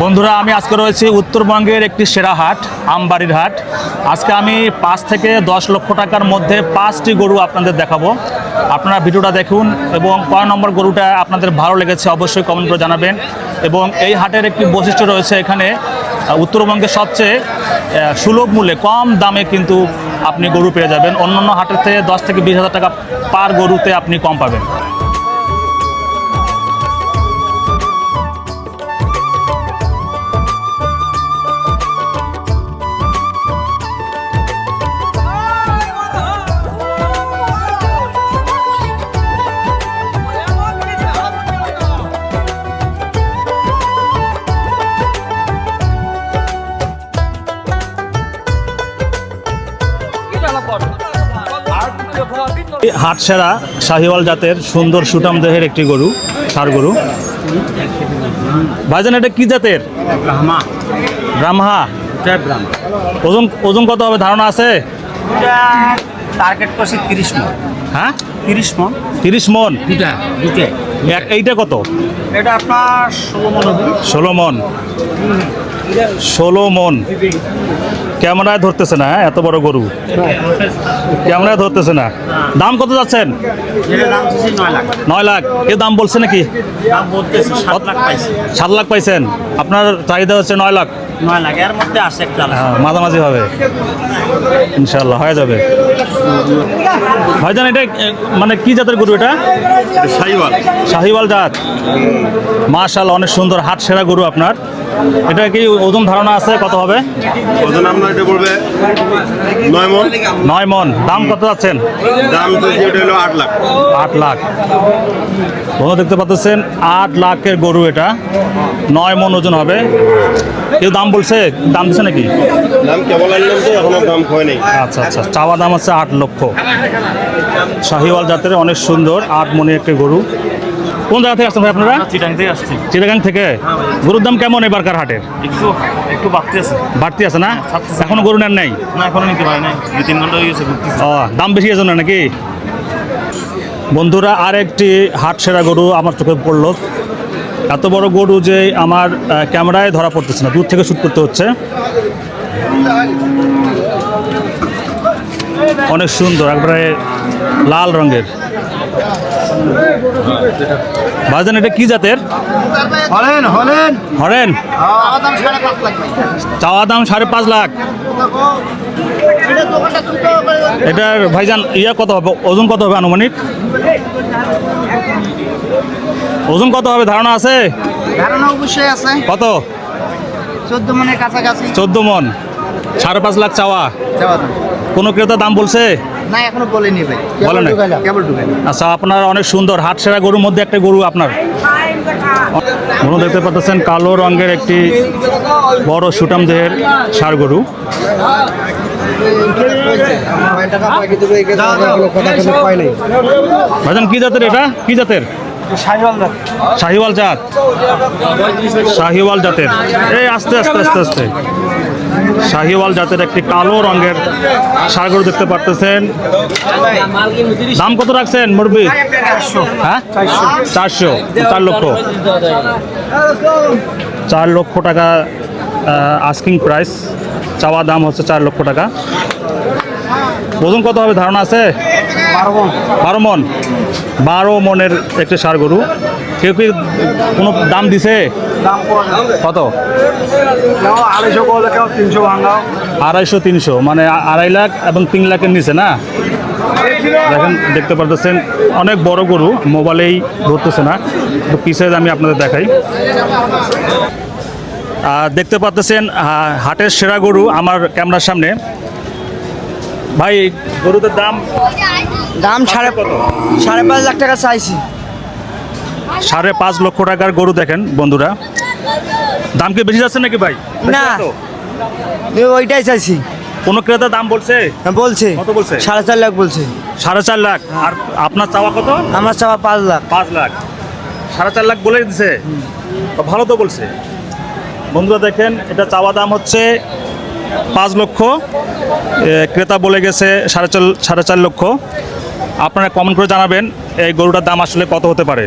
বন্ধুরা আমি আজকে রয়েছি উত্তরবঙ্গের একটি সেরা হাট আমবাড়ির হাট। আজকে আমি 5 থেকে 10 লক্ষ টাকার মধ্যে 5টি গরু আপনাদের দেখাবো। আপনারা ভিডিওটা দেখুন এবং কয় নম্বর গরুটা আপনাদের ভালো লেগেছে অবশ্যই কমেন্ট করে জানাবেন। এবং এই হাটের একটি বৈশিষ্ট্য রয়েছে, এখানে উত্তরবঙ্গের সবচেয়ে সুলভ মূল্যে কম দামে কিন্তু আপনি গরু পেয়ে যাবেন। অন্যান্য হাটের থেকে 10 থেকে 20 হাজার টাকা পার গরুতে আপনি কম পাবেন। হাটসেরা শাহিওয়াল জাতের সুন্দর সুটাম দেহের একটি গরু, ষাঁড় গরু। ভাইজান এটা কি জাতের? ব্রাহ্মা। ওজন ওজন কত হবে ধারণা আছে? টার্গেট করছি 30 মণ। হ্যাঁ 30 মণ। 30 মণ। দুটো এইটা কত? এটা আপনার 16 মণ হবে। 16 মণ। 16 মণ। ক্যামেরায় ধরতেছে না, এত বড় গরু ক্যামেরায় ধরতেছে না। দাম কত যাচ্ছেন? এর দাম হচ্ছে 9 লাখ। 9 লাখ। এর দাম বলছে নাকি? দাম বলতেছে 7 লাখ পাইছে। 7 লাখ পাইছেন, আপনার চাহিদা হচ্ছে 9 লাখ। 9 লাখ এর মধ্যে আসে একটা। হ্যাঁ, মাঝামাঝি হবে, ইনশাল্লাহ হয়ে যাবে। ভাইজান এটা মানে কি জাতের গরু? এটা শাহিওয়াল। শাহিওয়াল জাত। মাশাআল্লাহ, অনেক সুন্দর হাট সেরা গরু আপনার। এটা কি ওজন ধারণা আছে কত হবে? ওজন আপনার এটা পড়বে 9 মণ। 9 মণ। দাম কত যাচ্ছেন? দাম তো এটা হলো 8 লাখ। 8 লাখ। বন্ধু দেখতে পাচ্ছেন 8 লাখের গরু, এটা 9 মণ ওজন হবে। কেউ দাম বলছে, দাম দিচ্ছে নাকি? দাম কেবল আনলাম তো এখনো দাম হয় নাই। আচ্ছা আচ্ছা, চাওয়া দাম হচ্ছে 8 লক্ষ। শাহিওয়াল জাতের অনেক সুন্দর 8 মণি একটি গরু। কোন জায়গা থেকে আসছেন ভাই আপনারা? চিটাং থেকে আসছে। চিটাগাং থেকে। গরুর দাম কেমন এবারকার হাটের? একটু একটু বাড়তি আছে। বাড়তি আছে না? এখনো গরু নেন নাই? না এখনো নিতে পারি নাই, 2-3 ঘন্টা হয়ে গেছে ঘুরতেছি। ও, দাম বেশি আছে না নাকি? বন্ধুরা আর একটি হাট সেরা গরু আমার চোখে পড়লো। এত বড় গরু যে আমার ক্যামেরায় ধরা পড়তেছে না, দূর থেকে শ্যুট করতে হচ্ছে। অনেক সুন্দর, একবারে লাল রঙের। ভাইজান এটা কি জাতের? হলেন হরেন। চাওয়া দাম 5.5 লাখ। এটার ভাইজান ইয়া কত হবে, ওজন কত হবে আনুমানিক? ওজন কত হবে ধারণা আছে? ধারণা অবশ্যই আছে। কত? 14 মণের কাছাকাছি। 14 মণ। 5.5 লাখ চাওয়া। কোনো ক্রেতা দাম বলছে? না এখনো বলেনি ভাই। বলে নাই? কেবল ঢুকাইলাম। আচ্ছা, আপনার অনেক সুন্দর হাট সেরা গরুর মধ্যে একটা গরু আপনার। গরু দেখতে পাচ্ছেন কালো রঙের একটি বড় সুটাম দেহের ষাঁড় গরু। ভাইজান কি জাতের এটা? কি জাতের? শাহিওয়াল জাত। শাহিওয়াল জাতের। এই আস্তে আস্তে আস্তে আস্তে শাহিওয়াল জাতের একটি কালো রঙের ষাঁড় গরু দেখতে পারতেছেন। দাম কত রাখছেন মুরব্বি? হ্যাঁ 400। 4 লক্ষ। 4 লক্ষ টাকা আস্কিং প্রাইস। চাওয়া দাম হচ্ছে 4 লক্ষ টাকা। ওজন কত হবে ধারণা আছে? 12 মণ। 12 মণের একটি ষাঁড় গরু। কেউ কি কোনো দাম দিছে? কত? 250-300 মানে 2.5 লাখ এবং 3 লাখের নিচে না? দেখেন, দেখতে পারতেছেন অনেক বড় গরু, মোবাইলেই ধরতেছে না, তো পিছিয়ে আমি আপনাদের দেখাই। দেখতে পাচ্ছেন হাটের সেরা গরু আমার ক্যামেরার সামনে। ভাই গরুদের দাম? দাম 5.5 লাখ টাকা চাইছি। 5.5 লক্ষ টাকার গরু। দেখেন বন্ধুরা, দাম কি বেশি যাচ্ছে নাকি ভাই? না ওইটাই চাইছি। কোনো ক্রেতা দাম বলছে? বলছে। কত বলছে? 4.5 লাখ বলছে। 4.5 লাখ। আর আপনার চাওয়া কত? আমার চাওয়া 5 লাখ। 5 লাখ। 4.5 লাখ বলে দিছে, ভালো তো বলছে। বন্ধুরা দেখেন, এটা চাওয়া দাম হচ্ছে 5 লক্ষ, ক্রেতা বলে গেছে 4.5 লক্ষ। আপনারা কমেন্ট করে জানাবেন এই গরুটার দাম আসলে কত হতে পারে।